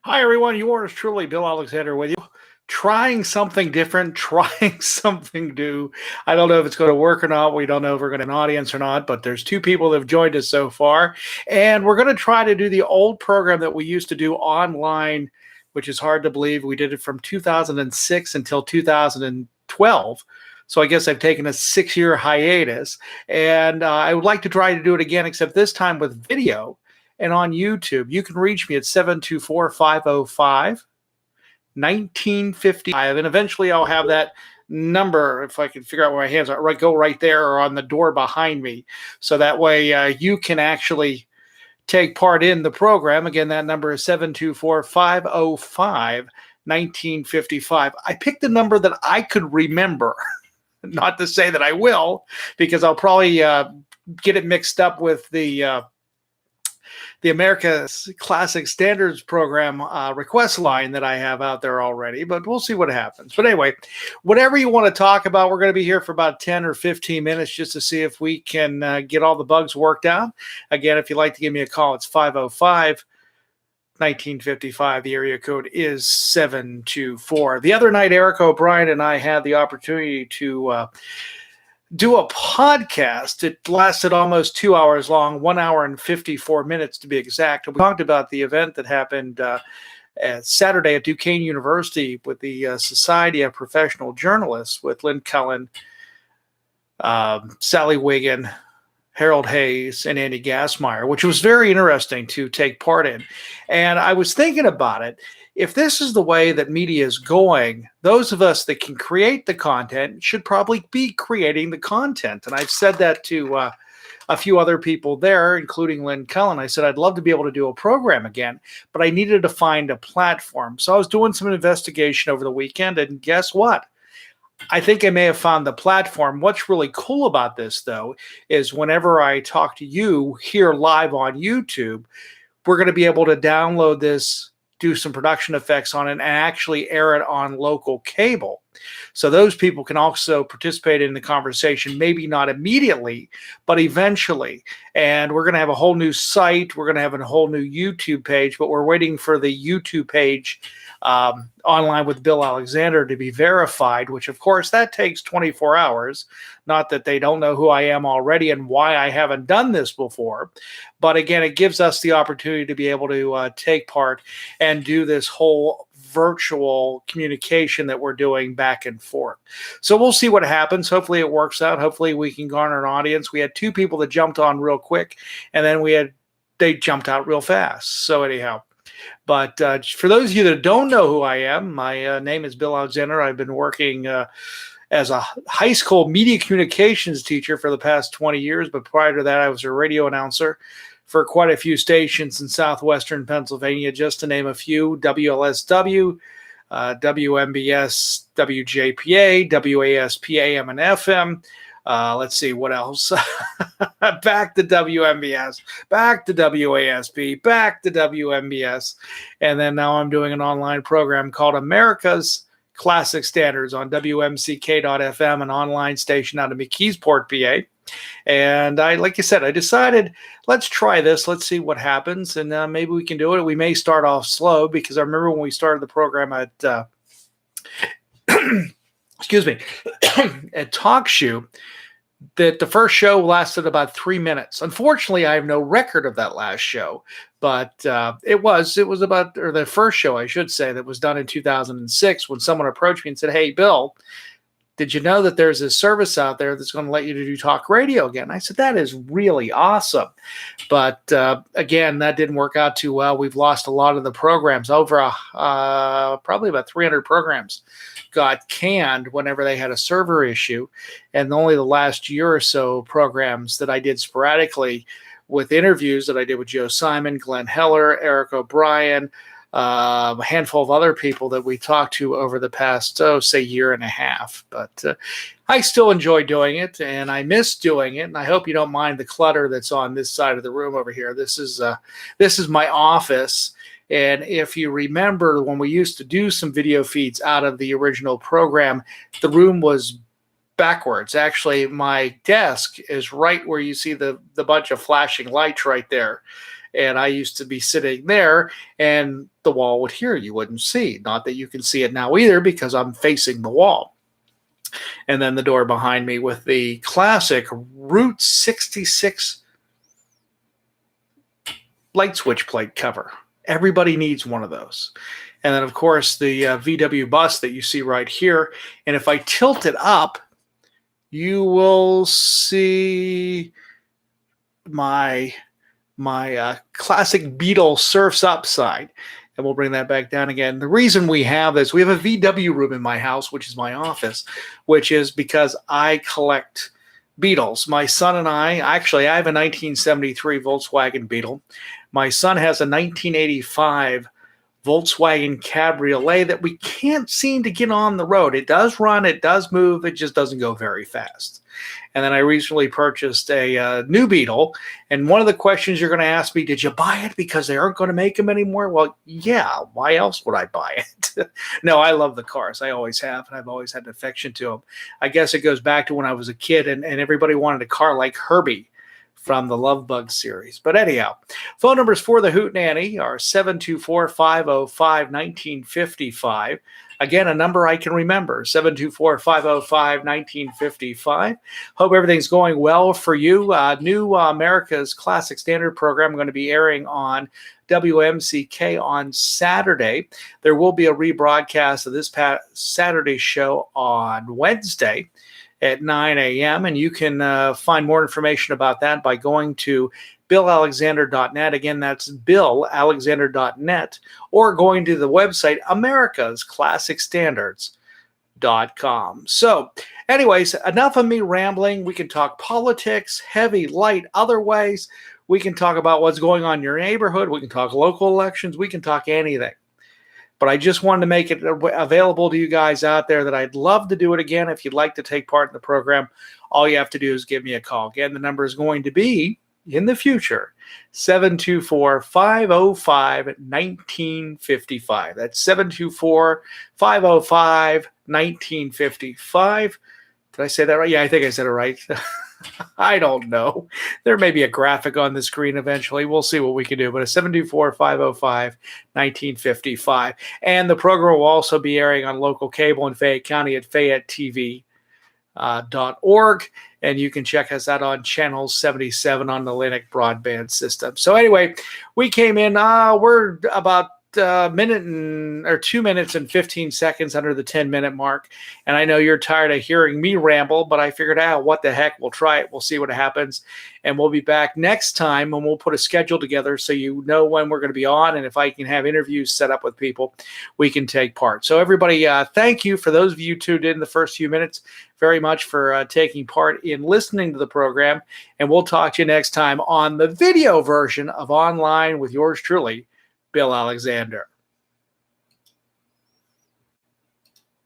Hi, everyone. Yours truly, Bill Alexander, with you. Trying something different, trying something new. I don't know if it's going to work or not. We don't know if we're going to have an audience or not, but there's two people that have joined us so far. And we're going to try to do the old program that we used to do online, which is hard to believe. We did it from 2006 until 2012. So I guess I've taken a 6-year hiatus. And I would like to try to do it again, except this time with video and on YouTube. You can reach me at 724-505-1955. And eventually I'll have that number, if I can figure out where my hands are, right, go right there or on the door behind me. So that way you can actually take part in the program. Again, that number is 724-505-1955. I picked the number that I could remember. Not to say that I will, because I'll probably get it mixed up with the America's Classic Standards Program request line that I have out there already, but we'll see what happens. But anyway, whatever you want to talk about, we're going to be here for about 10 or 15 minutes just to see if we can get all the bugs worked out. Again, if you'd like to give me a call, it's 505-1955. The area code is 724. The other night, Eric O'Brien and I had the opportunity to do a podcast. It lasted almost 2 hours long, 1 hour and 54 minutes to be exact. We talked about the event that happened Saturday at Duquesne University with the Society of Professional Journalists with Lynn Cullen, Sally Wiggin, Harold Hayes, and Andy Gassmeyer, which was very interesting to take part in. And I was thinking about it. If this is the way that media is going, those of us that can create the content should probably be creating the content. And I've said that to a few other people there, including Lynn Cullen. I said, I'd love to be able to do a program again, but I needed to find a platform. So I was doing some investigation over the weekend, and guess what? I think I may have found the platform. What's really cool about this, though, is whenever I talk to you here live on YouTube, we're going to be able to download this, do some production effects on it, and actually air it on local cable. So those people can also participate in the conversation, maybe not immediately, but eventually. And we're going to have a whole new site. We're going to have a whole new YouTube page, but we're waiting for the YouTube page online with Bill Alexander to be verified, which of course that takes 24 hours. Not that they don't know who I am already and why I haven't done this before. But again, it gives us the opportunity to be able to take part and do this whole virtual communication that we're doing back and forth. So we'll see what happens. Hopefully it works out. Hopefully we can garner an audience. We had two people that jumped on real quick, and then they jumped out real fast. So anyhow, but for those of you that don't know who I am, my name is Bill Alexander. I've been working as a high school media communications teacher for the past 20 years. But prior to that, I was a radio announcer for quite a few stations in southwestern Pennsylvania, just to name a few: WLSW, WMBS, WJPA, WASP, AM and FM. Let's see, what else? Back to WMBS, back to WASP, back to WMBS. And then now I'm doing an online program called America's Classic Standards on WMCK.FM, an online station out of McKeesport, PA. And like I said, I decided, let's try this. Let's see what happens. And maybe we can do it. We may start off slow, because I remember when we started the program at, excuse me, at TalkShoe, that the first show lasted about 3 minutes. Unfortunately, I have no record of that last show, but it was about, or the first show, I should say, that was done in 2006, when someone approached me and said, "Hey, Bill, did you know that there's a service out there that's going to let you to do talk radio again?" I said, "That is really awesome." But again, that didn't work out too well. We've lost a lot of the programs. Over probably about 300 programs got canned whenever they had a server issue. And only the last year or so programs that I did sporadically with interviews that I did with Joe Simon, Glenn Heller, Eric O'Brien, a handful of other people that we talked to over the past, say, year and a half. But I still enjoy doing it, and I miss doing it. And I hope you don't mind the clutter that's on this side of the room over here. This is my office. And if you remember, when we used to do some video feeds out of the original program, the room was backwards. Actually, my desk is right where you see the bunch of flashing lights right there. And I used to be sitting there, and the wall would hear. You wouldn't see. Not that you can see it now either, because I'm facing the wall. And then the door behind me with the classic Route 66 light switch plate cover. Everybody needs one of those. And then, of course, the VW bus that you see right here. And if I tilt it up, you will see my classic Beetle Surfs Up sign. And we'll bring that back down again. The reason we have this, we have a VW room in my house, which is my office, which is because I collect Beetles. My son and I have a 1973 Volkswagen Beetle. My son has a 1985 Volkswagen Cabriolet that we can't seem to get on the road. It does run, it does move, it just doesn't go very fast. And then I recently purchased a new Beetle. And one of the questions you're going to ask me, did you buy it because they aren't going to make them anymore? Well, yeah. Why else would I buy it? No, I love the cars. I always have, and I've always had an affection to them. I guess it goes back to when I was a kid, and everybody wanted a car like Herbie from the Love Bug series. But anyhow, phone numbers for the Hootenanny are 724-505-1955. Again, a number I can remember, 724-505-1955. Hope everything's going well for you. New America's Classic Standard program going to be airing on WMCK on Saturday. There will be a rebroadcast of this Saturday show on Wednesday at 9 a.m. And you can find more information about that by going to BillAlexander.net. Again, that's BillAlexander.net, or going to the website AmericasClassicStandards.com. So anyways, enough of me rambling. We can talk politics, heavy, light, other ways. We can talk about what's going on in your neighborhood. We can talk local elections. We can talk anything. But I just wanted to make it available to you guys out there that I'd love to do it again. If you'd like to take part in the program, all you have to do is give me a call. Again, the number is going to be, in the future, 724-505-1955. That's 724-505-1955. Did I say that right? Yeah, I think I said it right. I don't know. There may be a graphic on the screen eventually. We'll see what we can do. But it's 724-505-1955. And the program will also be airing on local cable in Fayette County at FayetteTV.org. And you can check us out on channel 77 on the Linux broadband system. So anyway, we came in, we're about 2 minutes and 15 seconds under the 10-minute mark. And I know you're tired of hearing me ramble, but I figured out what the heck, we'll try it. We'll see what happens. And we'll be back next time, and we'll put a schedule together so you know when we're going to be on. And if I can have interviews set up with people, we can take part. So everybody, thank you for those of you tuned in the first few minutes very much for taking part in listening to the program. And we'll talk to you next time on the video version of Online with yours truly, Bill Alexander.